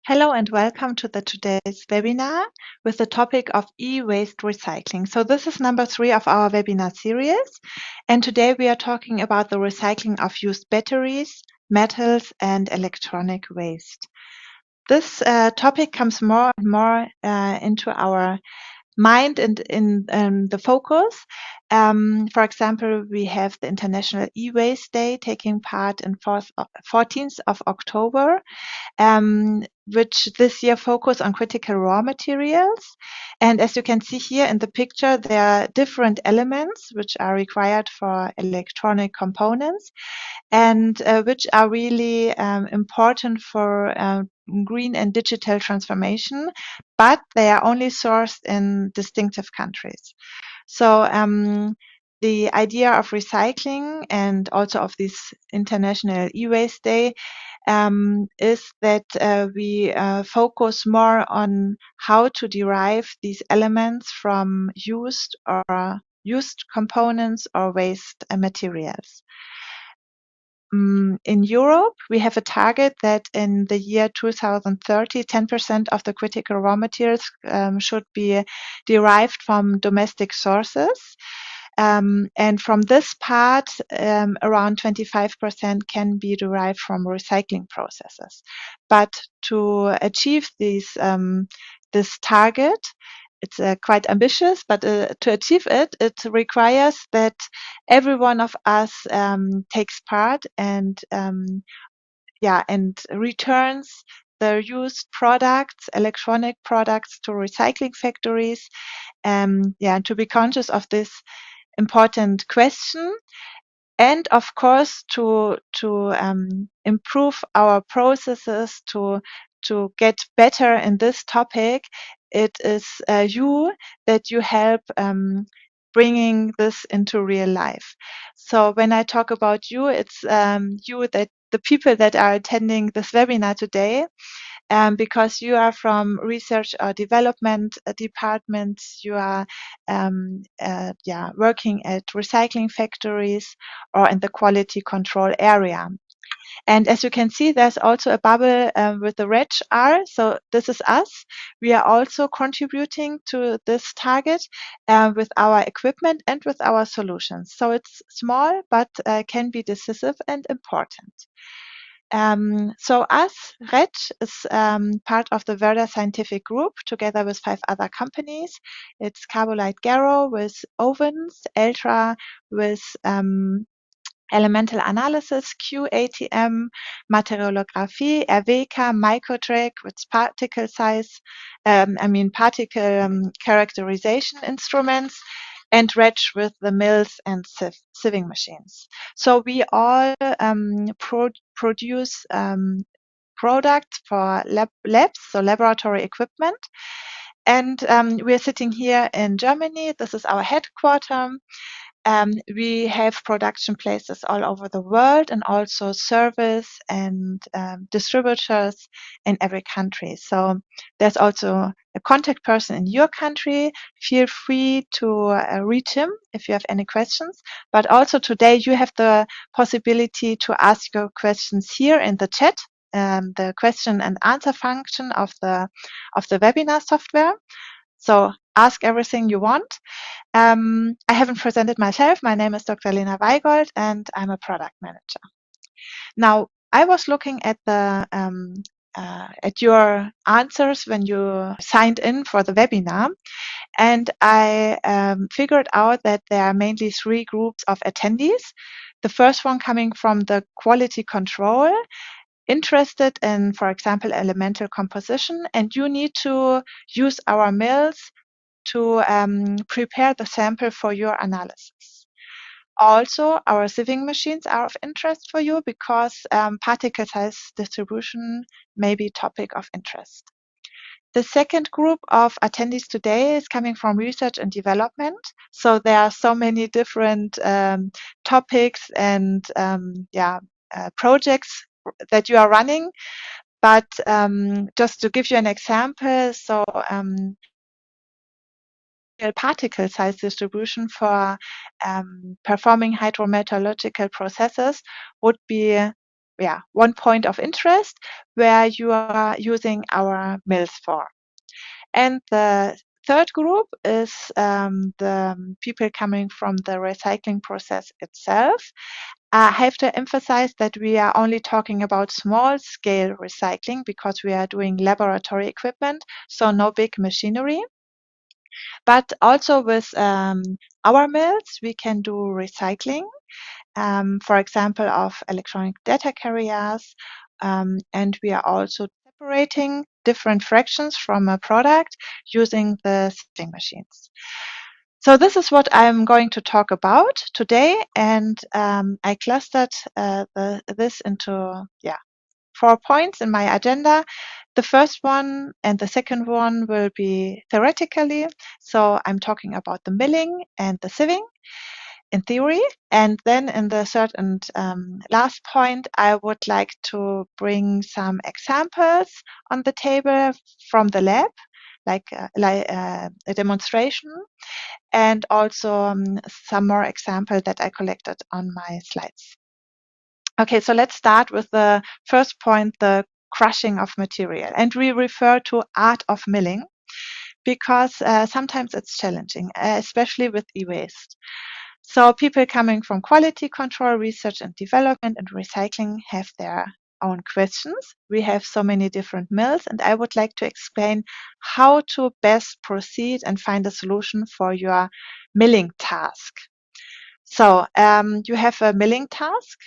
Hello and welcome to today's webinar with the topic of e-waste recycling. So this is number 3 of our webinar series, and today we are talking about the recycling of used batteries, metals and electronic waste. This topic comes more and more into our mind and in the focus. For example, we have the International E-Waste Day taking part in 14th of October, which this year focus on critical raw materials. And as you can see here in the picture, there are different elements which are required for electronic components and which are really important for green and digital transformation, but they are only sourced in distinctive countries. So the idea of recycling and also of this International E-Waste Day is that we focus more on how to derive these elements from used components or waste materials. In Europe, we have a target that in the year 2030, 10% of the critical raw materials should be derived from domestic sources. And from this part, around 25% can be derived from recycling processes. But to achieve this target, it's quite ambitious, but to achieve it, it requires that every one of us takes part and and returns the used products, electronic products, to recycling factories. To be conscious of this important question, and of course to improve our processes to get better in this topic. It is you that you help bringing this into real life. So when I talk about you, it's you, that the people that are attending this webinar today, because you are from research or development departments, you are working at recycling factories or in the quality control area. And as you can see, there's also a bubble with the Retsch R. So this is us. We are also contributing to this target with our equipment and with our solutions. So it's small, but can be decisive and important. So us, Retsch, is part of the Werder Scientific Group together with 5 other companies. It's Carbolite Garo with ovens, Ultra with elemental analysis, QATM, materialography, RWK, microdrag with particle size, particle characterization instruments, and Retsch with the mills and sieving machines. So we all produce products for labs, so laboratory equipment. And we're sitting here in Germany. This is our headquarters. We have production places all over the world and also service and distributors in every country. So there's also a contact person in your country. Feel free to reach him if you have any questions. But also today you have the possibility to ask your questions here in the chat, the question and answer function of the webinar software. So ask everything you want. I haven't presented myself. My name is Dr. Lena Weigold, and I'm a product manager. Now, I was looking at at your answers when you signed in for the webinar, and I figured out that there are mainly 3 groups of attendees. The first one coming from the quality control, interested in, for example, elemental composition, and you need to use our mills to prepare the sample for your analysis. Also, our sieving machines are of interest for you because particle size distribution may be a topic of interest. The second group of attendees today is coming from research and development. So there are so many different topics and projects that you are running. But just to give you an example, so particle size distribution for performing hydrometallurgical processes would be one point of interest where you are using our mills for. And the third group is the people coming from the recycling process itself. I have to emphasize that we are only talking about small scale recycling because we are doing laboratory equipment, so no big machinery. But also with our mills, we can do recycling, for example, of electronic data carriers. And we are also separating different fractions from a product using the sieving machines. So this is what I'm going to talk about today, and I clustered this into 4 points in my agenda. The first one and the second one will be theoretically. So I'm talking about the milling and the sieving in theory. And then in the third and last point, I would like to bring some examples on the table from the lab, like a demonstration, and also some more examples that I collected on my slides. Okay, so let's start with the first point, the crushing of material. And we refer to art of milling because sometimes it's challenging, especially with e-waste. So people coming from quality control, research and development and recycling have their own questions. We have so many different mills, and I would like to explain how to best proceed and find a solution for your milling task. So you have a milling task,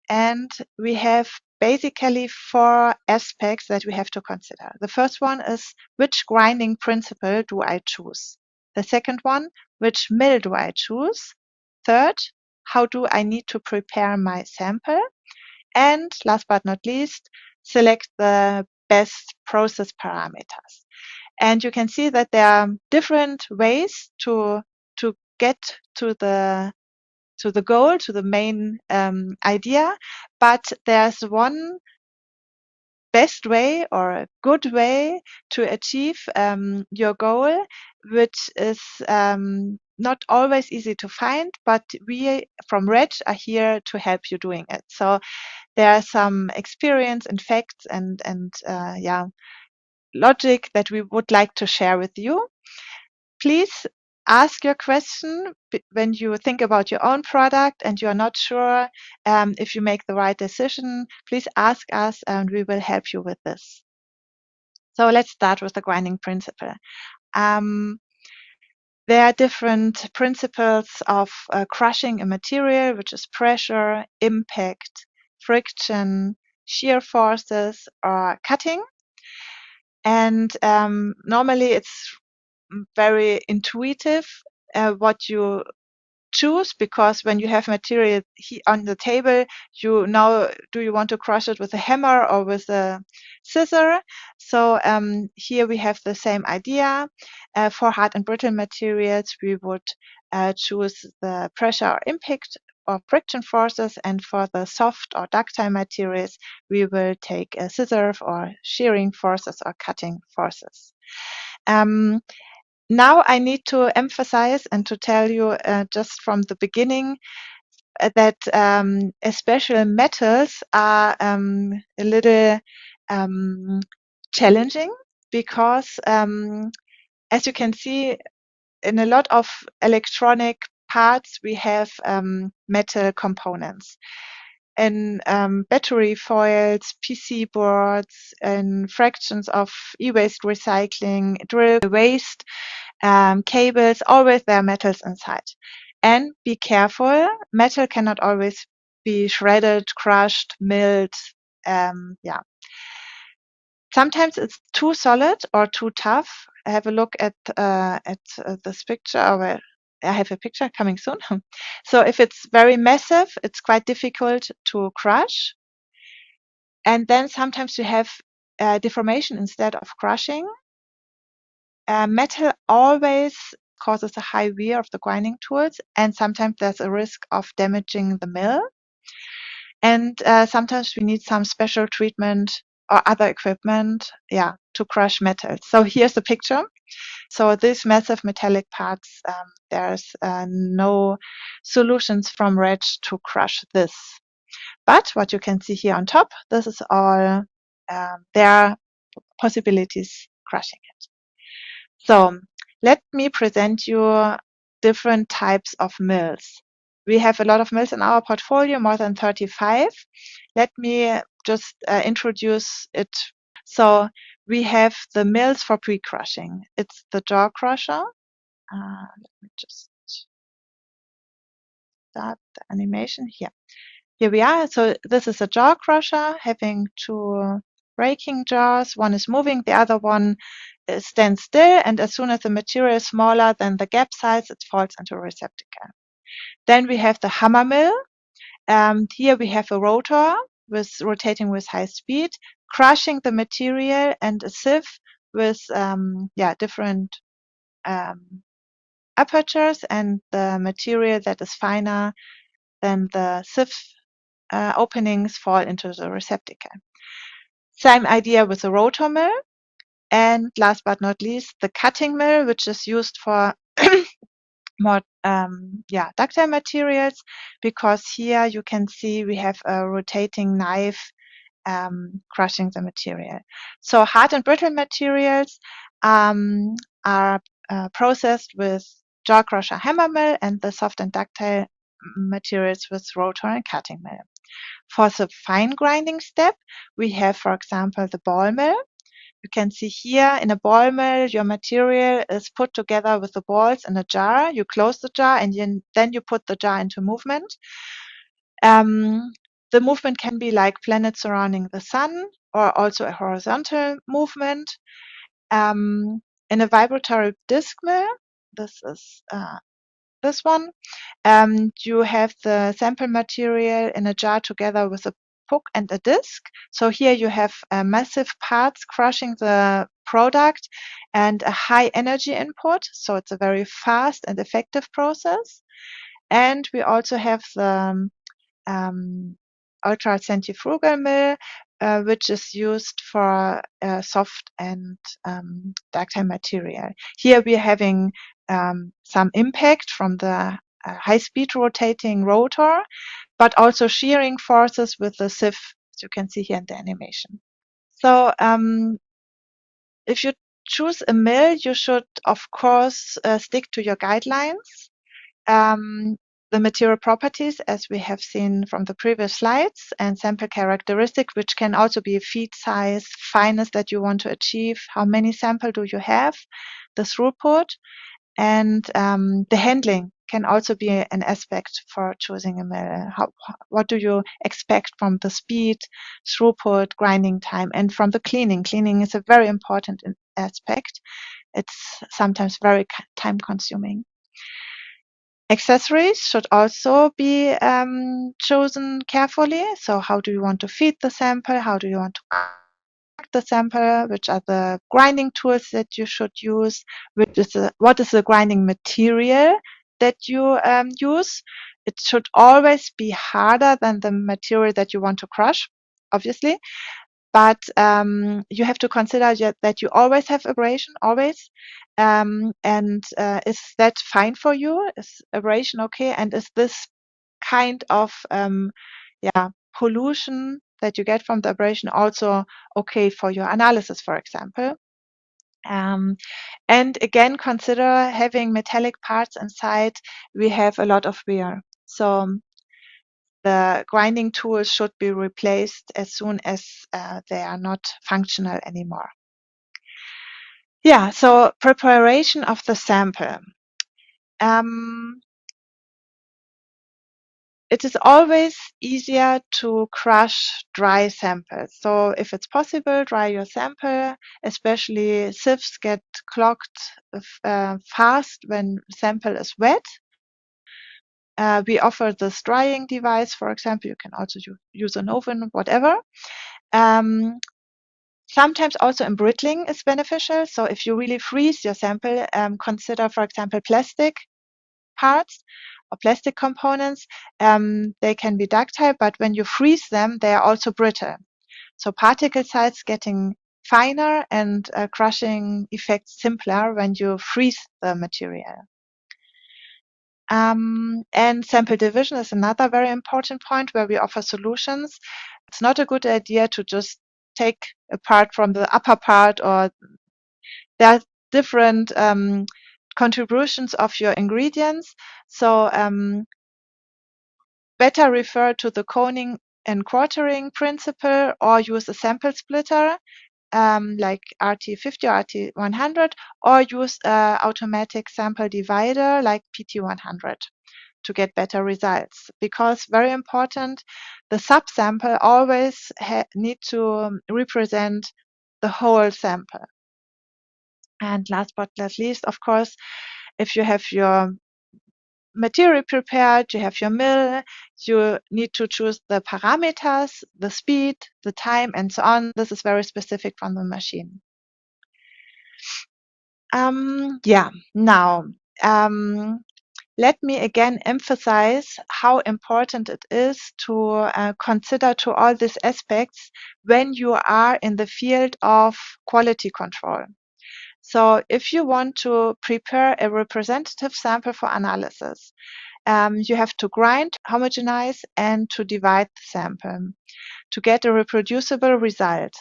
and we have basically 4 aspects that we have to consider. The first one is, which grinding principle do I choose? The second one, which mill do I choose? Third, how do I need to prepare my sample? And last but not least, select the best process parameters. And you can see that there are different ways to get to the goal, to the main idea, but there's one best way or a good way to achieve your goal, which is not always easy to find, but we from Retsch are here to help you doing it. So there are some experience and facts and logic that we would like to share with you. Please ask your question when you think about your own product and you are not sure if you make the right decision. Please ask us and we will help you with this. So let's start with the grinding principle. There are different principles of crushing a material, which is pressure, impact, friction, shear forces, or cutting. And normally it's very intuitive what you choose, because when you have material on the table, you know, do you want to crush it with a hammer or with a scissor? So here we have the same idea. For hard and brittle materials, we would choose the pressure or impact or friction forces, and for the soft or ductile materials, we will take a scissor or shearing forces or cutting forces. Now I need to emphasize and to tell you just from the beginning that especially metals are a little challenging because as you can see, in a lot of electronic parts we have metal components. In battery foils, PC boards, and fractions of e-waste recycling, drill waste, cables, always there are metals inside. And be careful, metal cannot always be shredded, crushed, milled. Sometimes it's too solid or too tough. Have a look at this picture. Well, I have a picture coming soon. So if it's very massive, it's quite difficult to crush. And then sometimes you have deformation instead of crushing. Metal always causes a high wear of the grinding tools, and sometimes there's a risk of damaging the mill. And sometimes we need some special treatment or other equipment, to crush metals. So here's the picture. So these massive metallic parts, there's no solutions from Retsch to crush this. But what you can see here on top, this is all their possibilities crushing it. So let me present you different types of mills. We have a lot of mills in our portfolio, more than 35. Let me just introduce it. So we have the mills for pre-crushing. It's the jaw crusher. Let me just start the animation here. Here we are. So this is a jaw crusher having two breaking jaws. One is moving, the other one stands still. And as soon as the material is smaller than the gap size, it falls into a receptacle. Then we have the hammer mill. Here we have a rotor with rotating with high speed, crushing the material, and a sieve with different apertures, and the material that is finer than the sieve openings fall into the receptacle. Same idea with the rotor mill. And last but not least, the cutting mill, which is used for more ductile materials, because here you can see we have a rotating knife crushing the material. So hard and brittle materials are processed with jaw crusher hammer mill, and the soft and ductile materials with rotor and cutting mill. For the fine grinding step, we have, for example, the ball mill. You can see here in a ball mill, your material is put together with the balls in a jar. You close the jar, and then you put the jar into movement. The movement can be like planets surrounding the sun, or also a horizontal movement. In a vibratory disc mill, this is this one, you have the sample material in a jar together with a hook and a disc. So here you have massive parts crushing the product and a high energy input. So it's a very fast and effective process. And we also have the ultra centrifugal mill, which is used for soft and ductile material. Here we are having some impact from the high-speed rotating rotor, but also shearing forces with the sieve, as you can see here in the animation. So if you choose a mill, you should, of course, stick to your guidelines. The material properties, as we have seen from the previous slides, and sample characteristic, which can also be feed size, fineness that you want to achieve, how many sample do you have, the throughput, and the handling can also be an aspect for choosing a mill. What do you expect from the speed, throughput, grinding time, and from the cleaning? Cleaning is a very important aspect. It's sometimes very time consuming. Accessories should also be chosen carefully. So how do you want to feed the sample? How do you want to crack the sample? Which are the grinding tools that you should use? What is the grinding material that you use? It should always be harder than the material that you want to crush, obviously. But you have to consider that you always have abrasion, always. And is that fine for you? Is abrasion okay? And is this kind of pollution that you get from the abrasion also okay for your analysis, for example? And again, consider having metallic parts inside. We have a lot of wear. So the grinding tools should be replaced as soon as they are not functional anymore. Yeah, so preparation of the sample. It is always easier to crush dry samples. So if it's possible, dry your sample, especially sieves get clogged fast when sample is wet. We offer this drying device, for example. You can also use an oven, whatever. Sometimes also embrittling is beneficial. So if you really freeze your sample, consider, for example, plastic parts or plastic components. They can be ductile, but when you freeze them, they are also brittle. So particle size getting finer and crushing effects simpler when you freeze the material. And sample division is another very important point where we offer solutions. It's not a good idea to just take a part from the upper part, or there are different contributions of your ingredients. So better refer to the coning and quartering principle, or use a sample splitter like RT50 or RT100, or use an automatic sample divider like PT100 to get better results. Because very important, the subsample always need to represent the whole sample. And last but not least, of course, if you have your material prepared, you have your mill, you need to choose the parameters, the speed, the time, and so on. This is very specific from the machine. Now, let me again emphasize how important it is to consider to all these aspects when you are in the field of quality control. So if you want to prepare a representative sample for analysis, you have to grind, homogenize, and to divide the sample to get a reproducible result.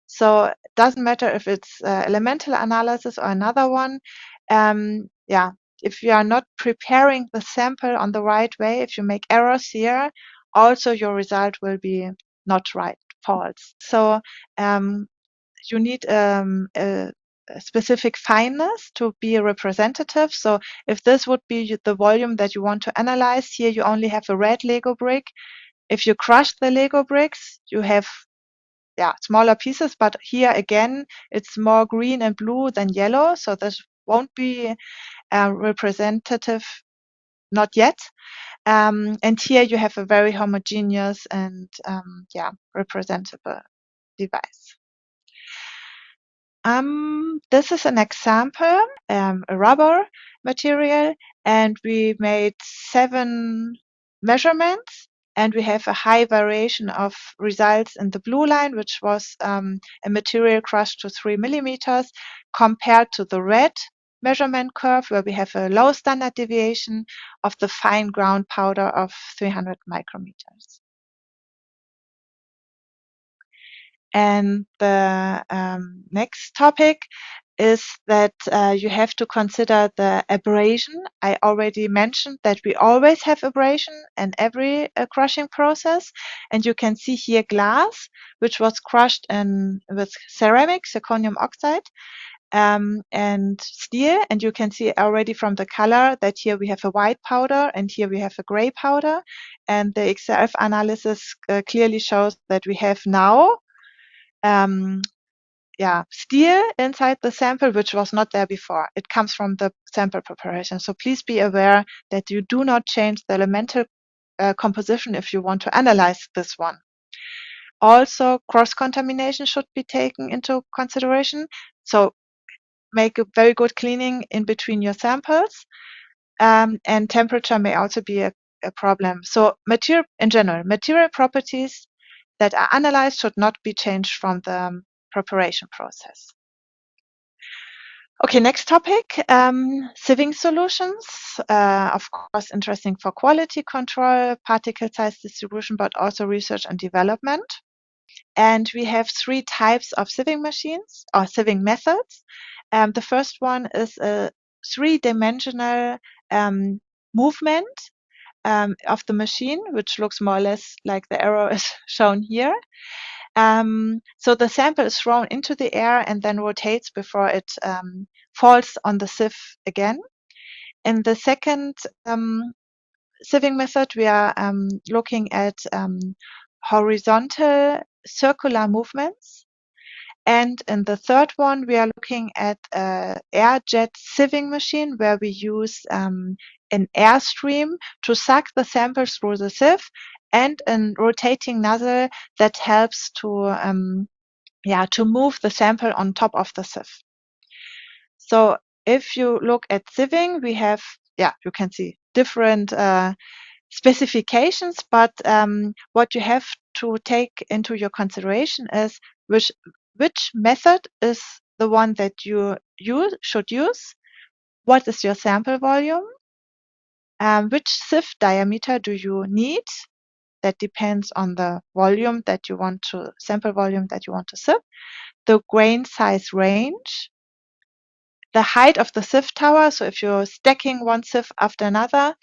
So it doesn't matter if it's elemental analysis or another one. If you are not preparing the sample on the right way, if you make errors here, also your result will be not right, false. So you need a specific fineness to be a representative. So if this would be the volume that you want to analyze, here you only have a red Lego brick. If you crush the Lego bricks, you have smaller pieces, but here again, it's more green and blue than yellow. So this won't be representative, not yet. And here you have a very homogeneous and representable device. This is an example, a rubber material, and we made 7 measurements, and we have a high variation of results in the blue line, which was a material crushed to 3 millimeters, compared to the red measurement curve, where we have a low standard deviation of the fine ground powder of 300 micrometers. And the next topic is that you have to consider the abrasion. I already mentioned that we always have abrasion in every crushing process. And you can see here glass, which was crushed with ceramic, zirconium oxide, and steel. And you can see already from the color that here we have a white powder and here we have a gray powder. And the XRF analysis clearly shows that we have now steel inside the sample, which was not there before. It comes from the sample preparation. So please be aware that you do not change the elemental composition if you want to analyze this one. Also, cross-contamination should be taken into consideration. So make a very good cleaning in between your samples. And temperature may also be a problem. So in general, material properties that are analyzed should not be changed from the preparation process. Okay, next topic, sieving solutions. Of course, interesting for quality control, particle size distribution, but also research and development. And we have 3 types of sieving machines or sieving methods. The first one is a 3-dimensional movement of the machine, which looks more or less like the arrow is shown here. So the sample is thrown into the air and then rotates before it falls on the sieve again. In the second sieving method, we are looking at horizontal circular movements. And in the third one, we are looking at an air jet sieving machine where we use an airstream to suck the sample through the sieve, and a rotating nozzle that helps to move the sample on top of the sieve. So if you look at sieving, we have, you can see different specifications, but what you have to take into your consideration is which method is the one that you should use, what is your sample volume, Which sieve diameter do you need? That depends on the volume that you want to, sample volume that you want to sieve, the grain size range, the height of the sieve tower. So if you're stacking one sieve after another,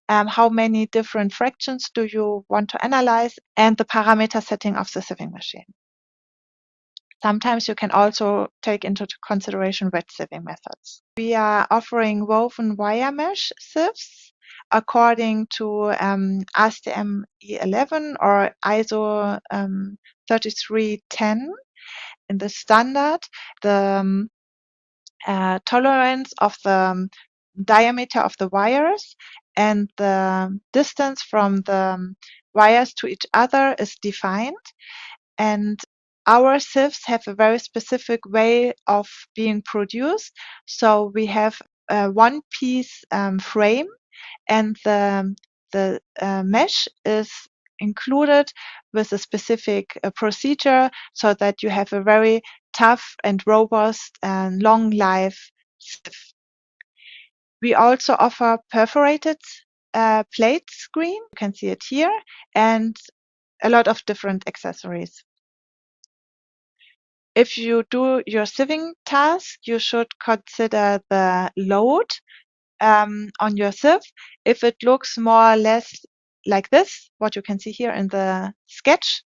how many different fractions do you want to analyze, and the parameter setting of the sieving machine. Sometimes you can also take into consideration wet sieving methods. We are offering woven wire mesh sieves according to ASTM E11 or ISO 3310 in the standard. The tolerance of the diameter of the wires and the distance from the wires to each other is defined. And our sieves have a very specific way of being produced. So we have a one-piece frame, and the mesh is included with a specific procedure so that you have a very tough and robust and long life sieve. We also offer perforated plate screen. You can see it here, and a lot of different accessories. If you do your sieving task, you should consider the load on your sieve. If it looks more or less like this, what you can see here in the sketch,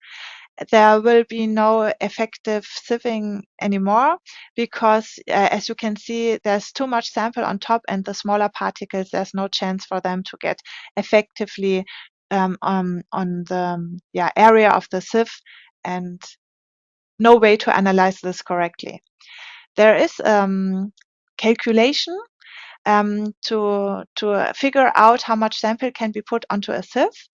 there will be no effective sieving anymore because, as you can see, there's too much sample on top, and the smaller particles, there's no chance for them to get effectively on the area of the sieve, and no way to analyze this correctly. There is calculation to figure out how much sample can be put onto a sieve.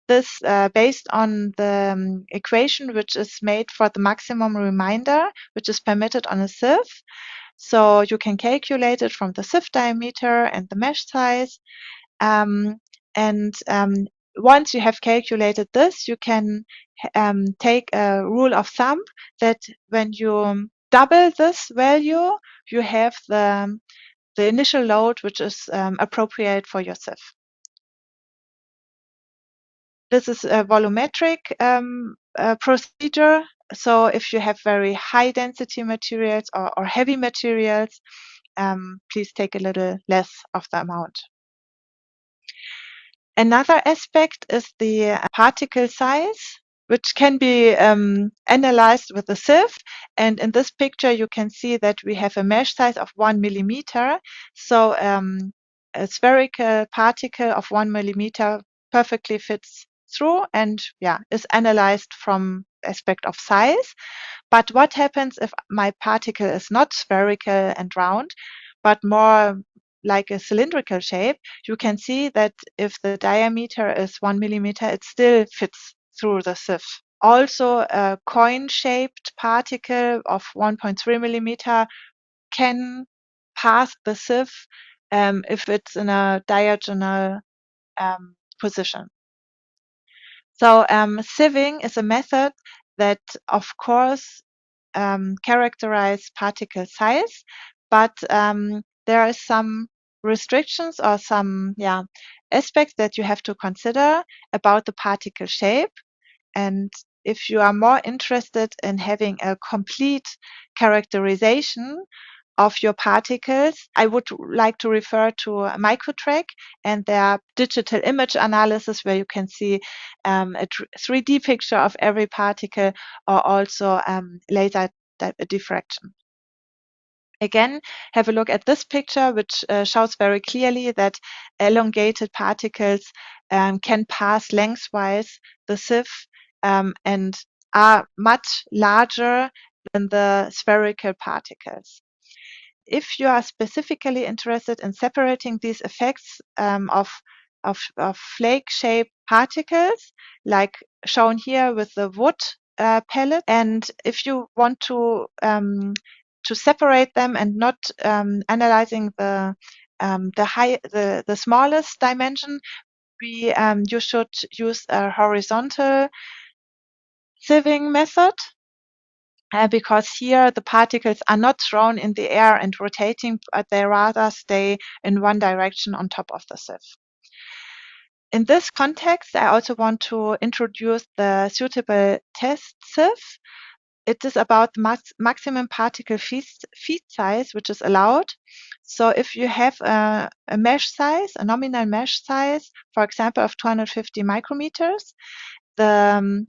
This based on the equation which is made for the maximum reminder which is permitted on a sieve. So you can calculate it from the sieve diameter and the mesh size. And once you have calculated this, you can take a rule of thumb that when you double this value, you have the initial load which is appropriate for your sieve. This is a volumetric procedure. So if you have very high density materials or heavy materials, please take a little less of the amount. Another aspect is the particle size, which can be analyzed with a sieve. And in this picture, you can see that we have a mesh size of 1 millimeter. So a spherical particle of 1 millimeter perfectly fits through and is analyzed from aspect of size. But what happens if my particle is not spherical and round, but more like a cylindrical shape? You can see that if the diameter is 1 millimeter, it still fits through the sieve. Also, a coin-shaped particle of 1.3 millimeter can pass the sieve if it's in a diagonal position. So sieving is a method that, of course, characterize particle size, but there are some restrictions or some aspects that you have to consider about the particle shape. And if you are more interested in having a complete characterization of your particles, I would like to refer to Microtrack and their digital image analysis, where you can see a 3D picture of every particle, or also laser diffraction. Again, have a look at this picture, which shows very clearly that elongated particles can pass lengthwise the sieve and are much larger than the spherical particles. If you are specifically interested in separating these effects of flake-shaped particles, like shown here with the wood pellet, and if you want to separate them and not analyzing the smallest dimension, you should use a horizontal sieving method. Because here the particles are not thrown in the air and rotating, but they rather stay in one direction on top of the sieve. In this context, I also want to introduce the suitable test sieve. It is about the maximum particle feed size which is allowed. So if you have a mesh size, a nominal mesh size, for example, of 250 micrometers, the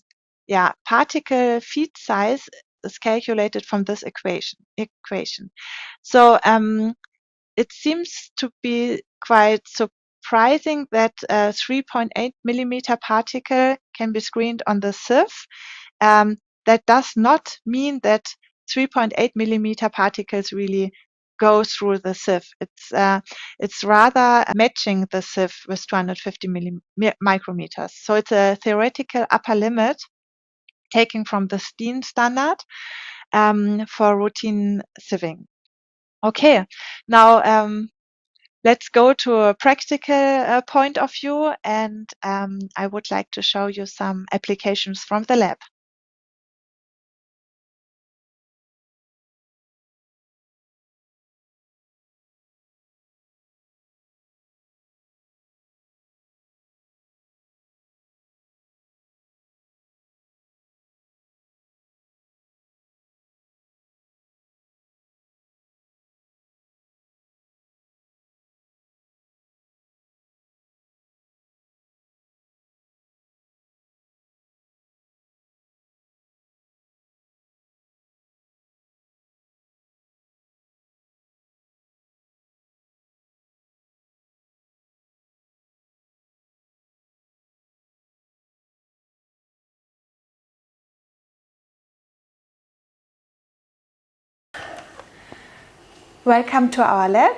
particle feed size is calculated from this equation. So it seems to be quite surprising that a 3.8 millimeter particle can be screened on the sieve. That does not mean that 3.8 millimeter particles really go through the sieve. It's rather matching the sieve with 250 micrometers. So it's a theoretical upper limit taken from the STEEN standard for routine sieving. Okay, now let's go to a practical point of view, and I would like to show you some applications from the lab. Welcome to our lab.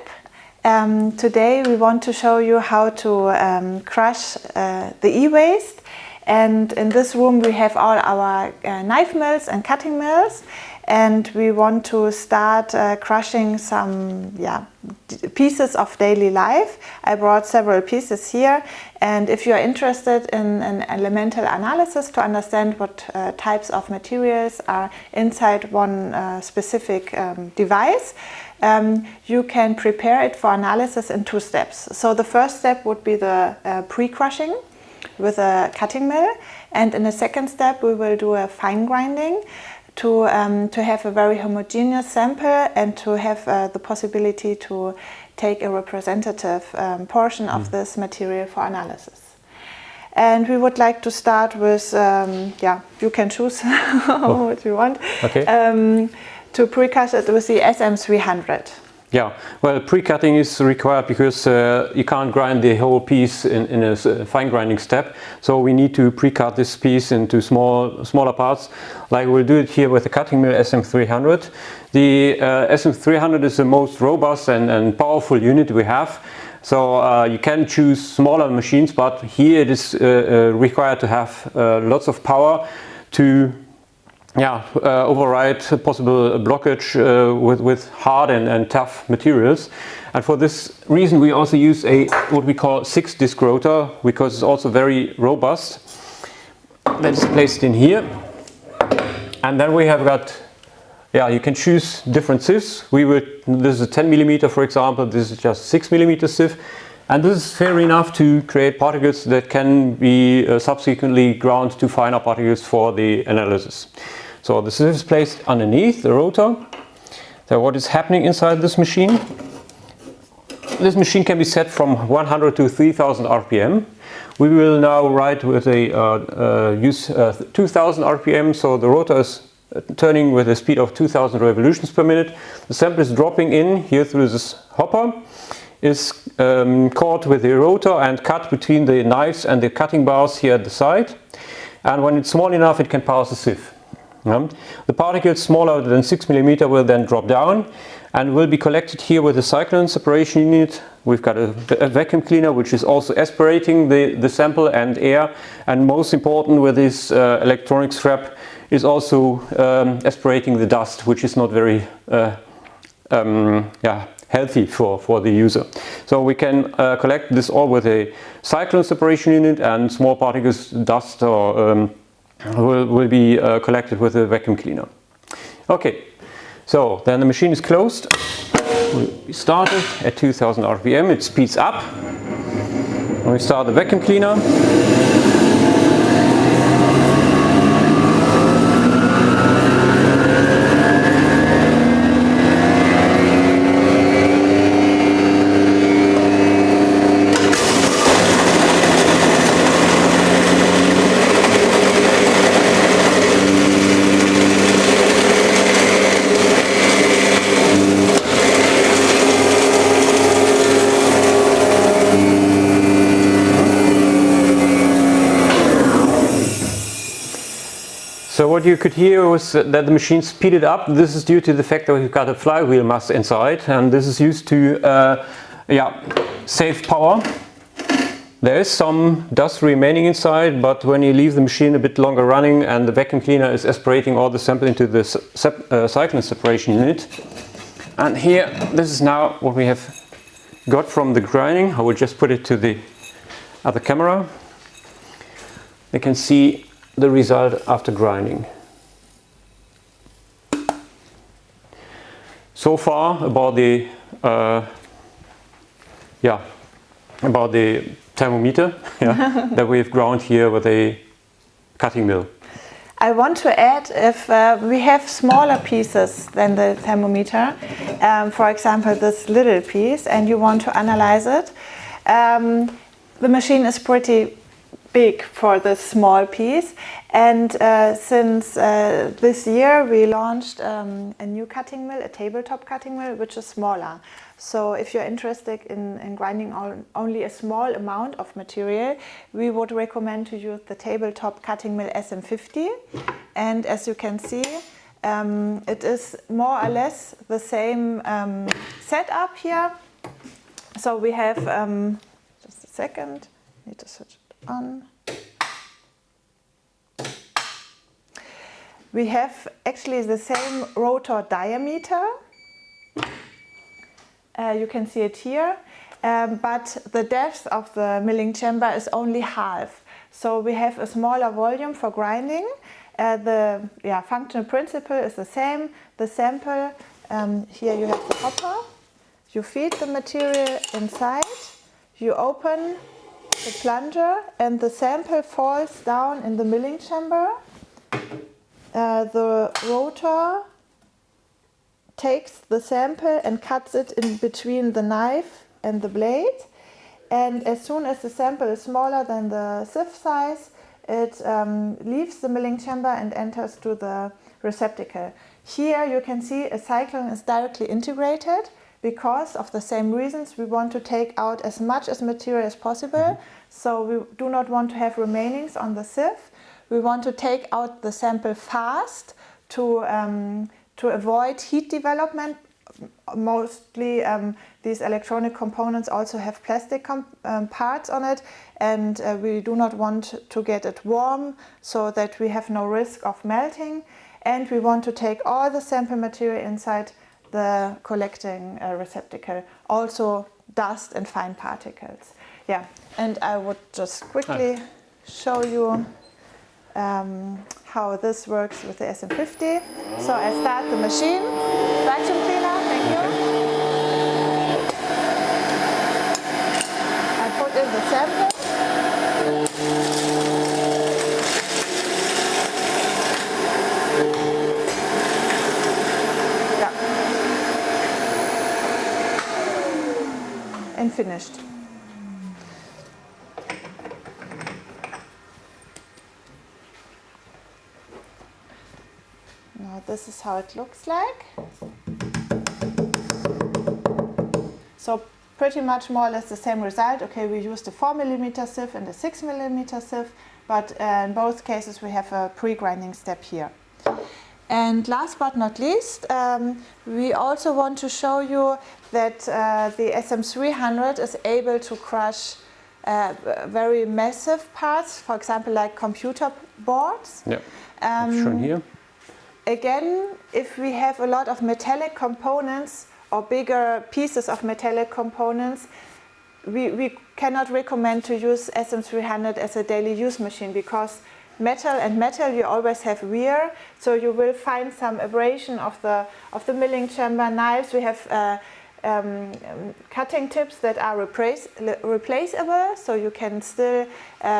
Today we want to show you how to crush the e-waste, and in this room we have all our knife mills and cutting mills, and we want to start crushing some pieces of daily life. I brought several pieces here, and if you are interested in an elemental analysis to understand what types of materials are inside one specific device, you can prepare it for analysis in 2 steps. So the first step would be the pre-crushing with a cutting mill, and in the second step we will do a fine grinding to have a very homogeneous sample and to have the possibility to take a representative portion of this material for analysis. And we would like to start with, you can choose what you want. Okay. To pre-cut it with the SM300. Yeah, well, pre-cutting is required because you can't grind the whole piece in a fine grinding step. So we need to pre-cut this piece into smaller parts, like we'll do it here with the cutting mill SM300. The SM300 is the most robust and powerful unit we have. So you can choose smaller machines, but here it is required to have lots of power to override possible blockage with hard and tough materials. And for this reason we also use what we call 6-disc rotor, because it's also very robust. Let's place it in here, and then we have got, you can choose different sieves. This is a 10 millimeter, for example. This is just 6 millimeter sieve, and this is fair enough to create particles that can be subsequently ground to finer particles for the analysis. So the sieve is placed underneath the rotor. So what is happening inside this machine? This machine can be set from 100 to 3000 RPM. We will now write with use 2000 RPM, so the rotor is turning with a speed of 2000 revolutions per minute. The sample is dropping in here through this hopper, is caught with the rotor and cut between the knives and the cutting bars here at the side. And when it's small enough, it can pass the sieve. The particles smaller than 6 millimeter will then drop down and will be collected here with a cyclone separation unit. We've got a vacuum cleaner which is also aspirating the sample and air, and most important with this electronic strap is also aspirating the dust, which is not very healthy for the user. So we can collect this all with a cyclone separation unit, and small particles, dust or will be collected with a vacuum cleaner. Okay, so then the machine is closed. We started at 2000 RPM, it speeds up. We start the vacuum cleaner. So what you could hear was that the machine speeded up. This is due to the fact that we've got a flywheel mass inside, and this is used to save power. There is some dust remaining inside, but when you leave the machine a bit longer running and the vacuum cleaner is aspirating all the sample into the cyclone separation unit. And here, this is now what we have got from the grinding. I will just put it to the other camera. You can see the result after grinding. So far about the thermometer that we've ground here with a cutting mill. I want to add, if we have smaller pieces than the thermometer, for example this little piece, and you want to analyze it, the machine is pretty big for this small piece, and since this year we launched a new cutting mill, a tabletop cutting mill, which is smaller. So if you're interested in grinding only a small amount of material, we would recommend to use the tabletop cutting mill SM50. And as you can see, it is more or less the same setup here. So we have, just a second, need to switch it on. We have actually the same rotor diameter. You can see it here, but the depth of the milling chamber is only half. So we have a smaller volume for grinding. The functional principle is the same. The sample, here you have the hopper. You feed the material inside. You open the plunger and the sample falls down in the milling chamber. The rotor takes the sample and cuts it in between the knife and the blade, and as soon as the sample is smaller than the sieve size, it leaves the milling chamber and enters to the receptacle. Here you can see a cyclone is directly integrated because of the same reasons. We want to take out as much as material as possible, so we do not want to have remainings on the sieve. We want to take out the sample fast to avoid heat development. Mostly these electronic components also have plastic parts on it, and we do not want to get it warm so that we have no risk of melting. And we want to take all the sample material inside the collecting receptacle, also dust and fine particles. Yeah, and I would just quickly show you how this works with the SM50. So I start the machine, vacuum cleaner, thank you. I put in the sample. Yeah. And finished. Now this is how it looks like. So pretty much more or less the same result. Okay, we used a 4mm sieve and a 6mm sieve, but in both cases we have a pre-grinding step here. And last but not least, we also want to show you that the SM300 is able to crush very massive parts, for example like computer boards. Yeah, it's shown here. Again, if we have a lot of metallic components or bigger pieces of metallic components, we cannot recommend to use SM300 as a daily use machine, because metal and metal you always have wear, so you will find some abrasion of the milling chamber. Knives, we have cutting tips that are replaceable, so you can still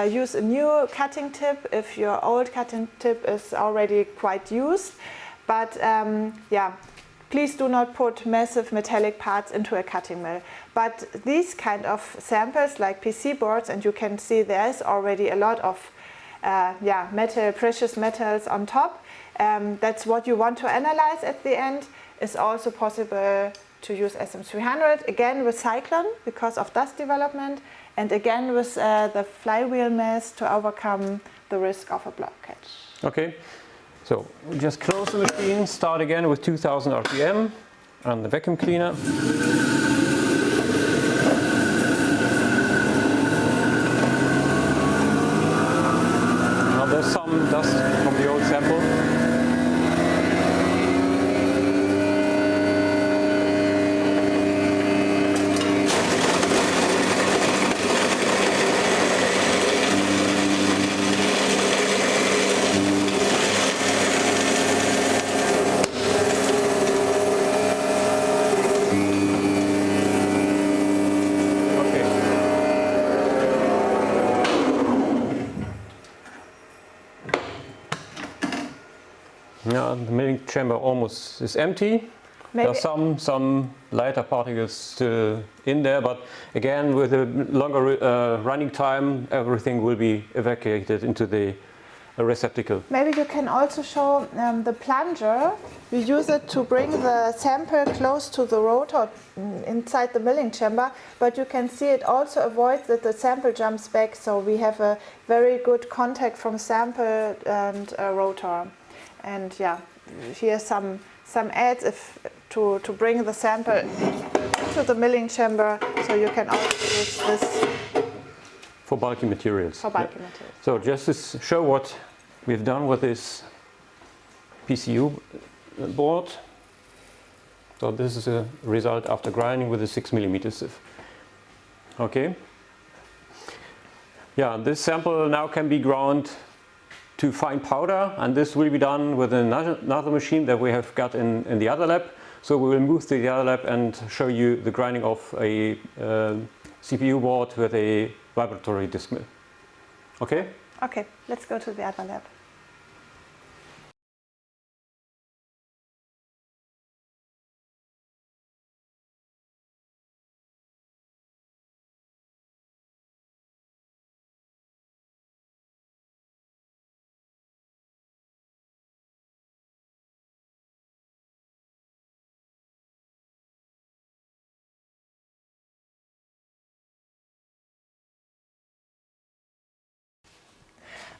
use a new cutting tip if your old cutting tip is already quite used. But yeah, please do not put massive metallic parts into a cutting mill. But these kind of samples like PC boards, and you can see there's already a lot of precious metals on top. That's what you want to analyze at the end. Is also possible to use SM300, again with cyclone because of dust development, and again with the flywheel mass to overcome the risk of a blockage. Okay, so we just close the machine, start again with 2000 RPM and the vacuum cleaner. Now there's some dust from the old sample. Yeah, the milling chamber almost is empty. Maybe. There's some lighter particles still in there, but again, with a longer running time, everything will be evacuated into the receptacle. Maybe you can also show the plunger. We use it to bring the sample close to the rotor inside the milling chamber, but you can see it also avoids that the sample jumps back, so we have a very good contact from sample and rotor. And yeah, here's some ads to bring the sample to the milling chamber, so you can also use this for bulky materials. For bulky materials. So just to show what we've done with this PCU board. So this is a result after grinding with a 6mm sieve. Okay. Yeah, this sample now can be ground to fine powder, and this will be done with another machine that we have got in the other lab. So we will move to the other lab and show you the grinding of a CPU board with a vibratory disc mill. Okay? Okay, let's go to the other lab.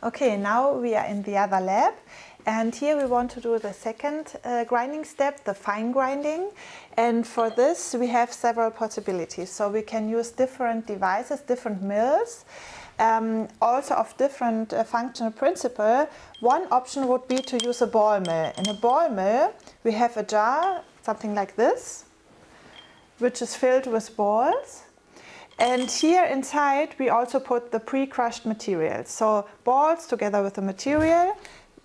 Okay, now we are in the other lab, and here we want to do the second grinding step, the fine grinding. And for this we have several possibilities. So we can use different devices, different mills, also of different functional principle. One option would be to use a ball mill. In a ball mill we have a jar, something like this, which is filled with balls. And here inside we also put the pre-crushed material. So balls together with the material,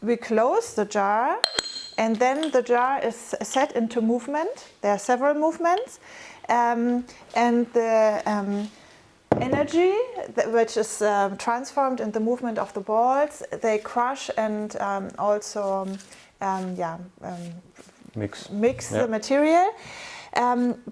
we close the jar, and then the jar is set into movement. There are several movements, and the energy which is transformed in the movement of the balls, they crush and also mix the material.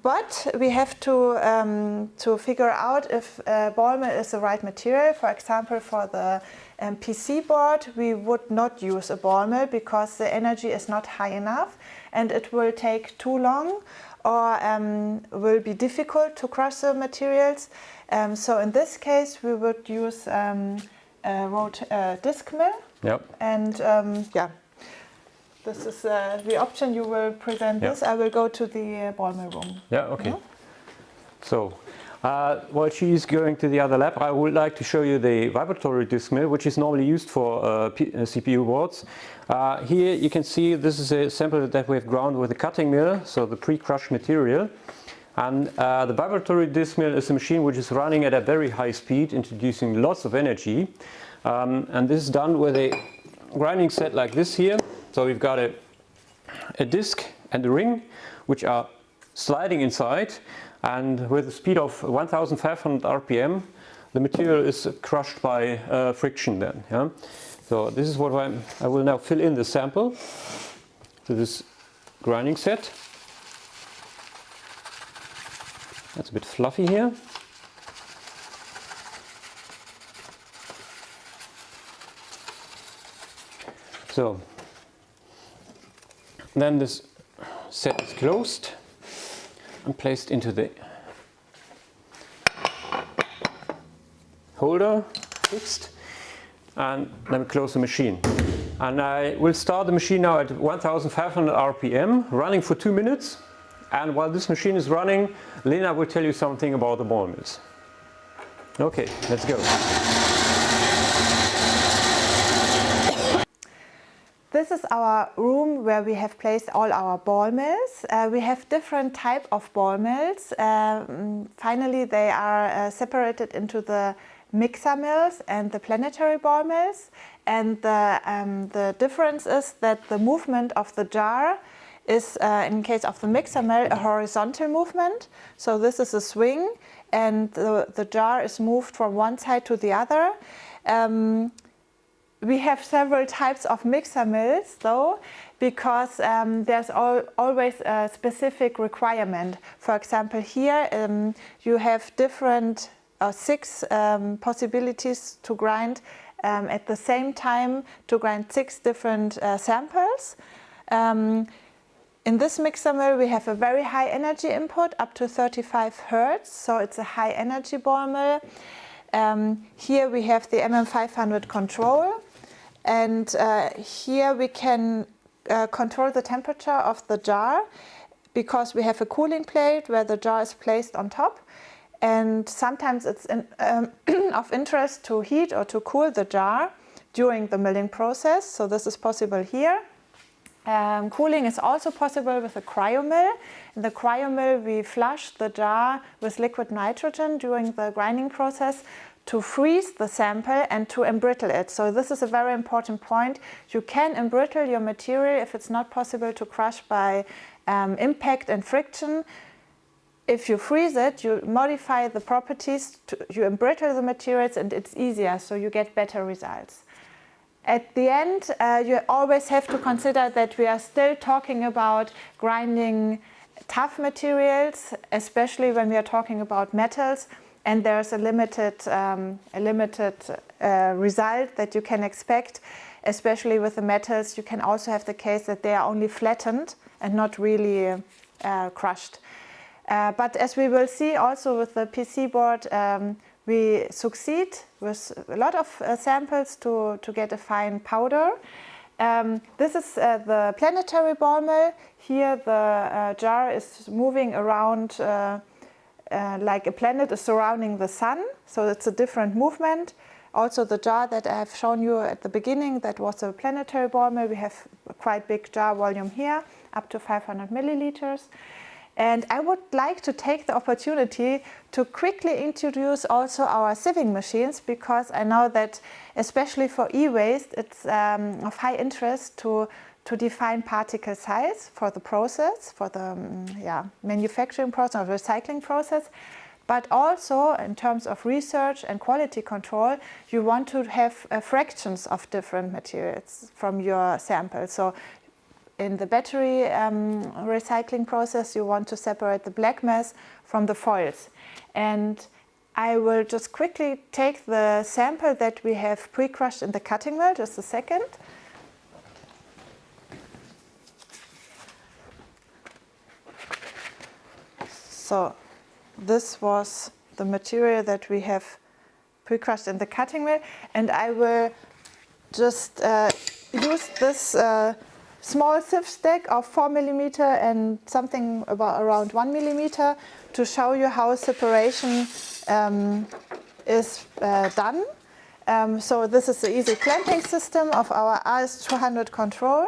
But we have to figure out if ball mill is the right material. For example, for the PC board, we would not use a ball mill because the energy is not high enough and it will take too long, or will be difficult to crush the materials. So in this case, we would use a disc mill. Yep. And this is the option. You will present this. I will go to the ball mill room. Yeah, okay. So, while she is going to the other lab, I would like to show you the vibratory disc mill, which is normally used for CPU boards. Here you can see this is a sample that we have ground with a cutting mill, so the pre-crushed material. And the vibratory disc mill is a machine which is running at a very high speed, introducing lots of energy. And this is done with a grinding set like this here. So we've got a disc and a ring, which are sliding inside, and with a speed of 1500 RPM, the material is crushed by friction then. Yeah? So this is what I will now fill in the sample to this grinding set. That's a bit fluffy here. So then this set is closed and placed into the holder, fixed, and then we close the machine. And I will start the machine now at 1500 RPM, running for 2 minutes. And while this machine is running, Lena will tell you something about the ball mills. Okay, let's go. This is our room where we have placed all our ball mills. We have different type of ball mills. Finally, they are separated into the mixer mills and the planetary ball mills. And the difference is that the movement of the jar is, in case of the mixer mill, a horizontal movement. So this is a swing, and the jar is moved from one side to the other. We have several types of mixer mills though, because there's always a specific requirement. For example, here you have different 6 possibilities to grind at the same time, to grind 6 different samples. In this mixer mill we have a very high energy input, up to 35 Hertz, so it's a high energy ball mill. Here we have the MM500 control, and here we can control the temperature of the jar, because we have a cooling plate where the jar is placed on top, and sometimes it's of interest to heat or to cool the jar during the milling process, so this is possible here. Cooling is also possible with a cryomill. In the cryomill we flush the jar with liquid nitrogen during the grinding process to freeze the sample and to embrittle it. So this is a very important point. You can embrittle your material if it's not possible to crush by impact and friction. If you freeze it, you modify the properties, you embrittle the materials, and it's easier, so you get better results. At the end, you always have to consider that we are still talking about grinding tough materials, especially when we are talking about metals, and there's a limited result that you can expect, especially with the metals. You can also have the case that they are only flattened and not really crushed. But as we will see also with the PC board, we succeed with a lot of samples to get a fine powder. This is the planetary ball mill. Here the jar is moving around like a planet is surrounding the sun, so it's a different movement. Also the jar that I have shown you at the beginning, that was a planetary ball mill. We have a quite big jar volume here, up to 500 milliliters. And I would like to take the opportunity to quickly introduce also our sieving machines, because I know that especially for e-waste it's of high interest to define particle size for the process, for the manufacturing process or recycling process. But also in terms of research and quality control, you want to have fractions of different materials from your sample. So in the battery recycling process, you want to separate the black mass from the foils. And I will just quickly take the sample that we have pre-crushed in the cutting mill, just a second. So this was the material that we have pre-crushed in the cutting mill, and I will just use this small sieve stack of 4 millimeter and something about around 1 millimeter to show you how separation is done. So this is the easy clamping system of our RS200 control.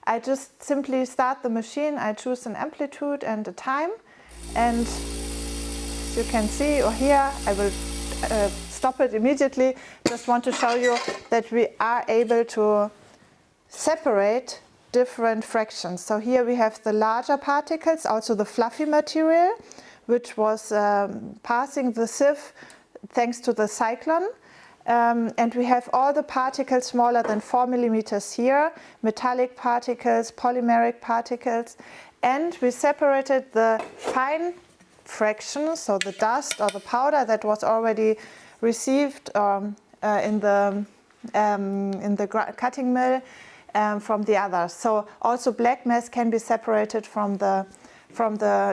I just simply start the machine, I choose an amplitude and a time, and as you can see or hear, I will stop it immediately. Just want to show you that we are able to separate different fractions. So here we have the larger particles, also the fluffy material, which was passing the sieve thanks to the cyclone. And we have all the particles smaller than 4 millimeters here, metallic particles, polymeric particles, and we separated the fine fractions, so the dust or the powder that was already received in the cutting mill from the others. So also black mass can be separated from the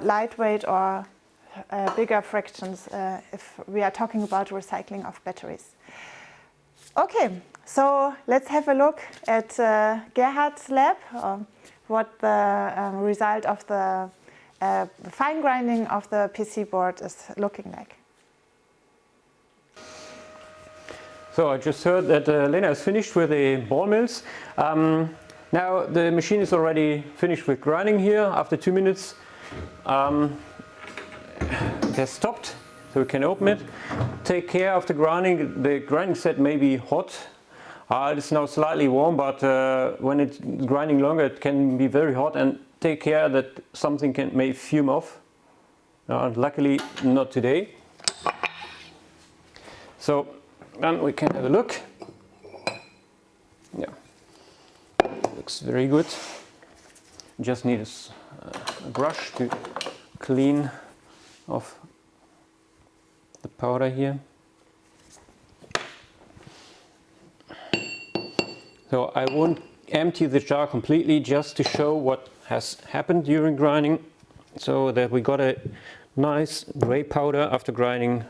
lightweight or bigger fractions if we are talking about recycling of batteries. Okay, so let's have a look at Gerhard's lab, what the result of the fine grinding of the PC board is looking like. So I just heard that Lena is finished with the ball mills. Now the machine is already finished with grinding here after 2 minutes. It has stopped, so we can open it. Take care of the grinding. The grinding set may be hot. It is now slightly warm, but when it's grinding longer it can be very hot, and take care that something may fume off. Luckily not today. So then we can have a look. Yeah, looks very good. Just need a brush to clean off the powder here. So I won't empty the jar completely, just to show what has happened during grinding, so that we got a nice gray powder after grinding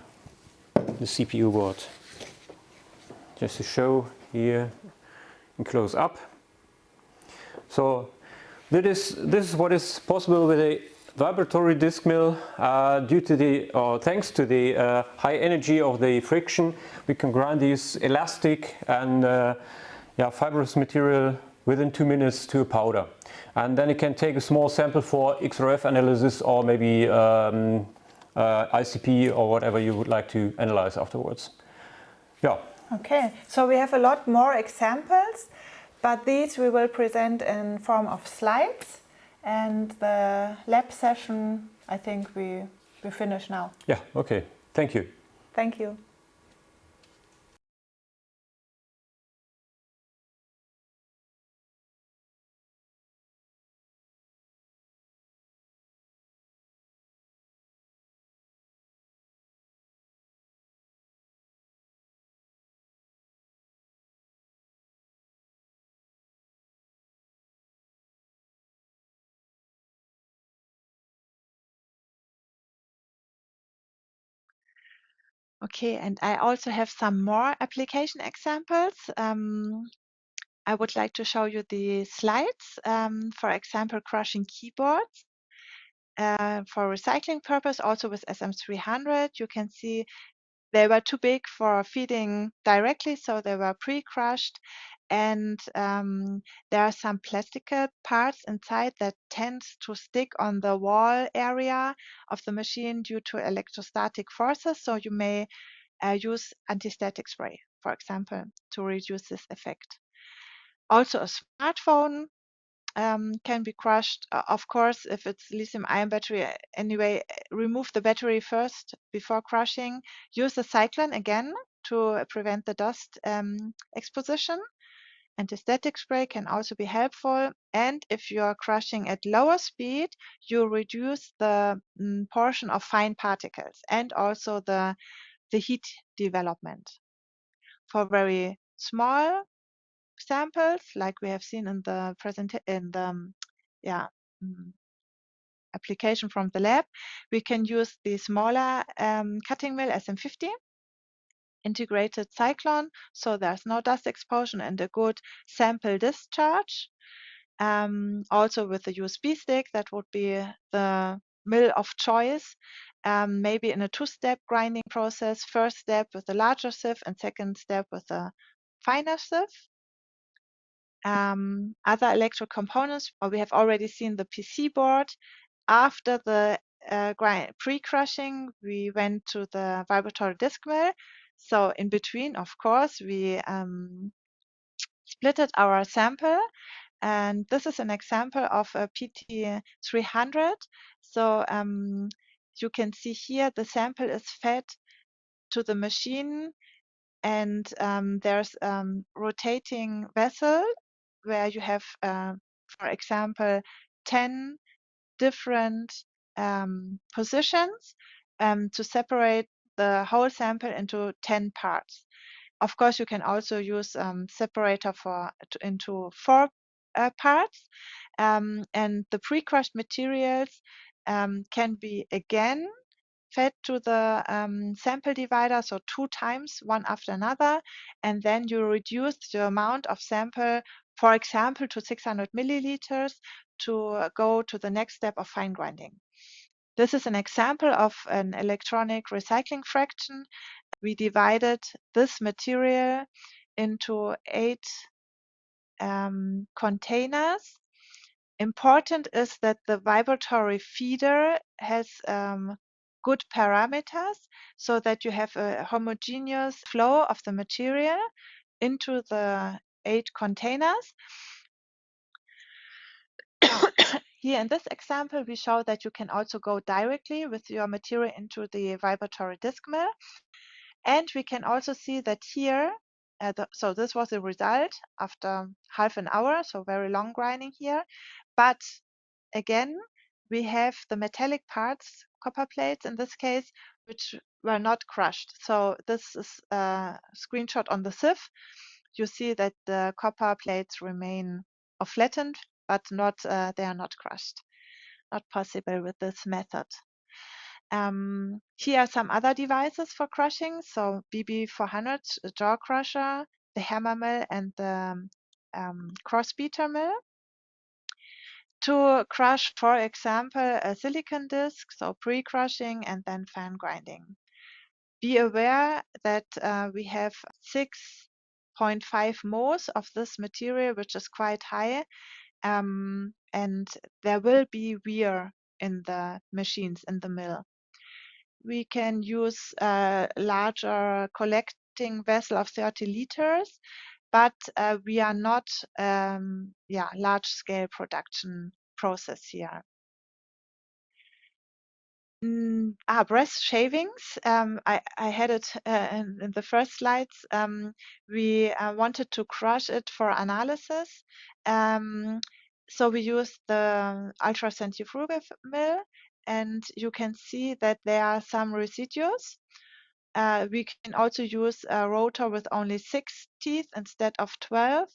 the CPU board. Just to show here in close up. So this is what is possible with a vibratory disc mill. Thanks to the high energy of the friction, we can grind these elastic and fibrous material within 2 minutes to a powder. And then it can take a small sample for XRF analysis, or maybe ICP or whatever you would like to analyze afterwards. Yeah. Okay, so we have a lot more examples, but these we will present in form of slides. And the lab session, I think we finish now. Yeah, okay. Thank you. Thank you. Okay, and I also have some more application examples. I would like to show you the slides, for example, crushing keyboards for recycling purpose, also with SM300. You can see they were too big for feeding directly, so they were pre-crushed. And there are some plastical parts inside that tend to stick on the wall area of the machine due to electrostatic forces. So you may use anti-static spray, for example, to reduce this effect. Also, a smartphone can be crushed. Of course, if it's lithium-ion battery, anyway, remove the battery first before crushing. Use the cyclone again to prevent the dust exposition. Anti-static spray can also be helpful. And if you are crushing at lower speed, you reduce the portion of fine particles and also the heat development. For very small samples, like we have seen in the application from the lab, we can use the smaller cutting mill SM50 integrated cyclone, so there's no dust exposure and a good sample discharge. Also with the USB stick, that would be the mill of choice. Maybe in a two-step grinding process, first step with the larger sieve and second step with a finer sieve. Other electro components, we have already seen the PC board. After the pre-crushing, we went to the vibratory disc mill. So in between, of course, we splitted our sample And this is an example of a PT300. So you can see here the sample is fed to the machine, and there's rotating vessel where you have, for example, 10 different positions to separate the whole sample into 10 parts. Of course, you can also use separator into 4 parts, and the pre-crushed materials can be again fed to the sample divider, so 2 times, one after another, and then you reduce the amount of sample, for example, to 600 milliliters to go to the next step of fine grinding. This is an example of an electronic recycling fraction. We divided this material into 8 containers. Important is that the vibratory feeder has good parameters so that you have a homogeneous flow of the material into the 8 containers. Here in this example, we show that you can also go directly with your material into the vibratory disc mill. And we can also see that here, so this was the result after half an hour, so very long grinding here. But again, we have the metallic parts, copper plates in this case, which were not crushed. So this is a screenshot on the sieve. You see that the copper plates remain flattened, but not they are not crushed. Not possible with this method. Here are some other devices for crushing. So BB400 jaw crusher, the hammer mill, and the cross beater mill. To crush, for example, a silicon disc, so pre-crushing and then fine grinding. Be aware that we have 6.5 moles of this material, which is quite high, and there will be wear in the machines in the mill. We can use a larger collecting vessel of 30 liters, but we are not large scale production process here. Breast shavings. I had it in the first slides. We wanted to crush it for analysis. So we used the ultracentrifugal mill, and you can see that there are some residues. We can also use a rotor with only 6 teeth instead of 12.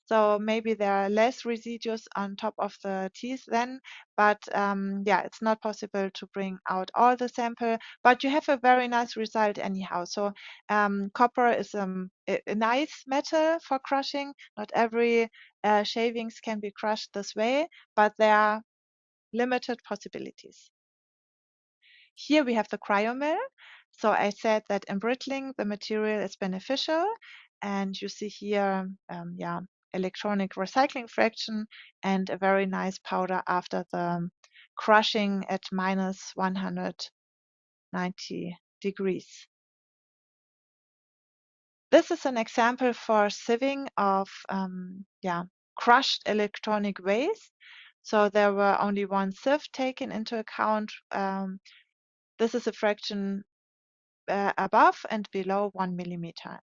So maybe there are less residues on top of the teeth then, but it's not possible to bring out all the sample, but you have a very nice result anyhow. So copper is a nice metal for crushing. Not every shavings can be crushed this way, but there are limited possibilities. Here we have the cryomill. So I said that embrittling the material is beneficial, and you see here, electronic recycling fraction and a very nice powder after the crushing at minus 190 degrees. This is an example for sieving of crushed electronic waste. So there were only 1 sieve taken into account. This is a fraction above and below 1 millimeter.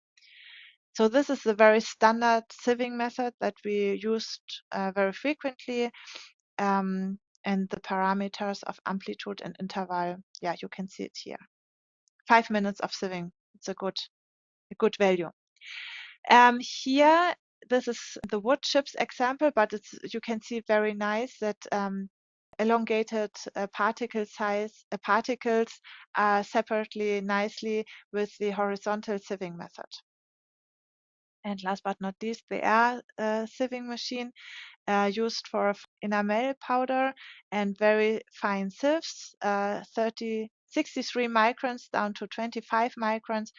So this is the very standard sieving method that we used very frequently, and the parameters of amplitude and interval. Yeah, you can see it here. 5 minutes of sieving. It's a good value. Here, this is the wood chips example, but you can see very nice that elongated particles are separately nicely with the horizontal sieving method. And last but not least, the air sieving machine used for enamel powder and very fine sieves, 63 microns down to 25 microns.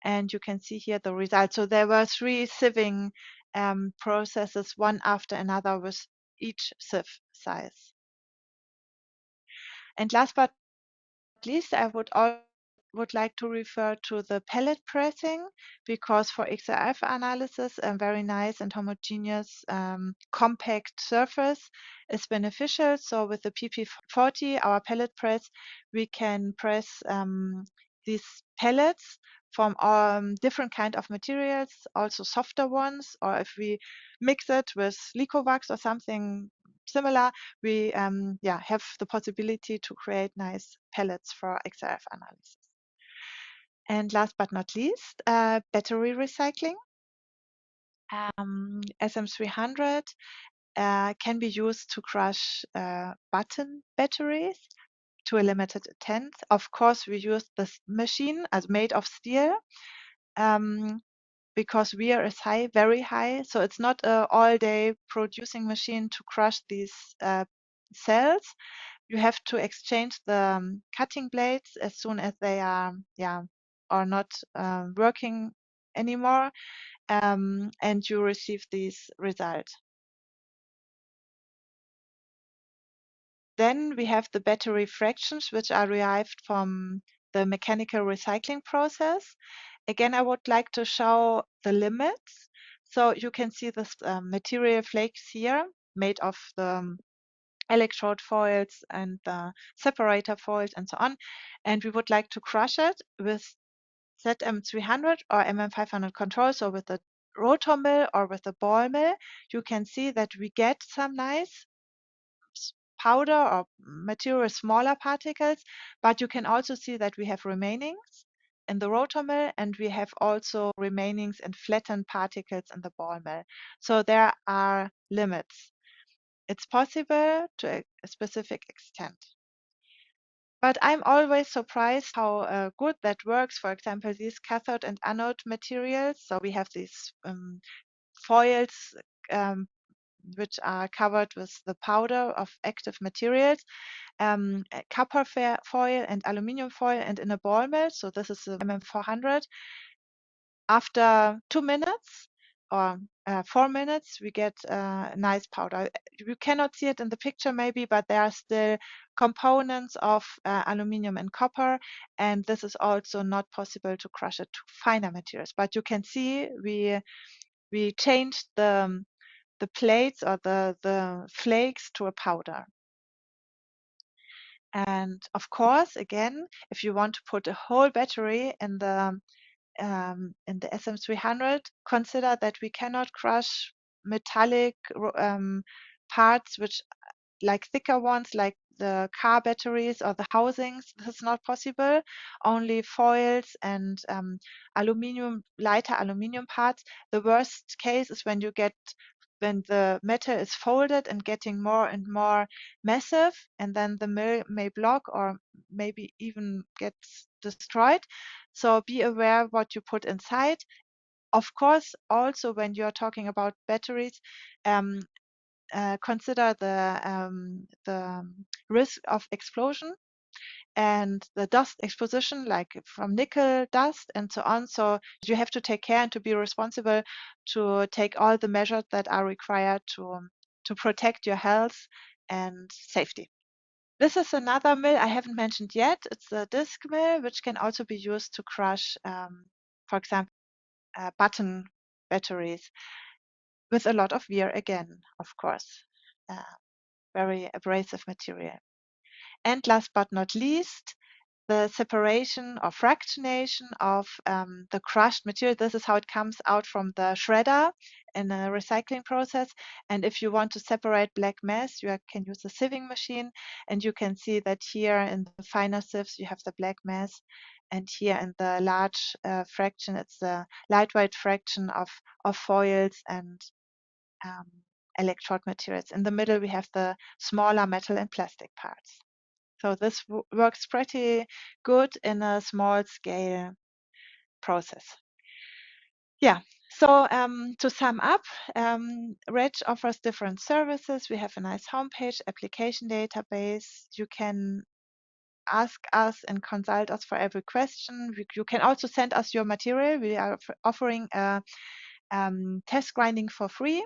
And you can see here the result. So there were 3 sieving processes, one after another with each sieve size. And last but not least, I would also would like to refer to the pellet pressing, because for XRF analysis, a very nice and homogeneous compact surface is beneficial. So with the PP40, our pellet press, we can press these pellets from different kind of materials, also softer ones, or if we mix it with Licovax or something similar, we have the possibility to create nice pellets for XRF analysis. And last but not least, battery recycling. SM300 can be used to crush button batteries to a limited extent. Of course, we use this machine as made of steel because wear is high, very high. So it's not a all-day producing machine to crush these cells. You have to exchange the cutting blades as soon as they are not working anymore, and you receive these results. Then we have the battery fractions, which are derived from the mechanical recycling process. Again, I would like to show the limits. So you can see this material flakes here made of the electrode foils and the separator foils and so on. And we would like to crush it with ZM300 or MM500 control, so with the rotor mill or with the ball mill. You can see that we get some nice powder or material, smaller particles, but you can also see that we have remainings in the rotor mill, and we have also remainings and flattened particles in the ball mill. So there are limits. It's possible to a specific extent. But I'm always surprised how good that works. For example, these cathode and anode materials. So we have these foils which are covered with the powder of active materials, copper foil and aluminum foil, and in a ball mill. So this is the MM400. After 2 minutes or 4 minutes, we get nice powder. You cannot see it in the picture maybe, but there are still components of aluminum and copper, and this is also not possible to crush it to finer materials. But you can see we changed the plates or the flakes to a powder. And of course, again, if you want to put a whole battery in the SM300, consider that we cannot crush metallic parts, which like thicker ones, like the car batteries or the housings. This is not possible. Only foils and aluminum, lighter aluminum parts. The worst case is when the metal is folded and getting more and more massive, and then the mill may block or maybe even gets destroyed. So be aware what you put inside. Of course, also when you're talking about batteries, consider the risk of explosion and the dust exposition, like from nickel dust and so on. So you have to take care and to be responsible to take all the measures that are required to protect your health and safety. This is another mill I haven't mentioned yet. It's a disc mill, which can also be used to crush, for example, button batteries with a lot of wear again, of course. Very abrasive material. And last but not least, the separation or fractionation of the crushed material. This is how it comes out from the shredder in a recycling process. And if you want to separate black mass, you can use a sieving machine. And you can see that here in the finer sieves, you have the black mass. And here in the large fraction, it's the lightweight fraction of foils and electrode materials. In the middle, we have the smaller metal and plastic parts. So this works pretty good in a small scale process. Yeah. So to sum up, Retsch offers different services. We have a nice homepage, application database. You can ask us and consult us for every question. You can also send us your material. We are offering a test grinding for free.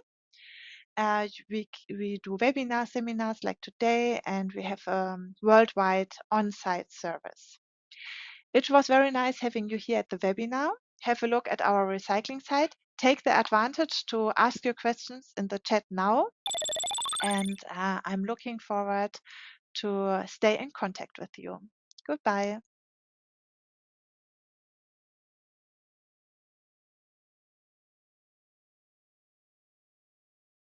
We do webinar seminars like today, and we have a worldwide on-site service. It was very nice having you here at the webinar. Have a look at our recycling site. Take the advantage to ask your questions in the chat now. And I'm looking forward to stay in contact with you. Goodbye.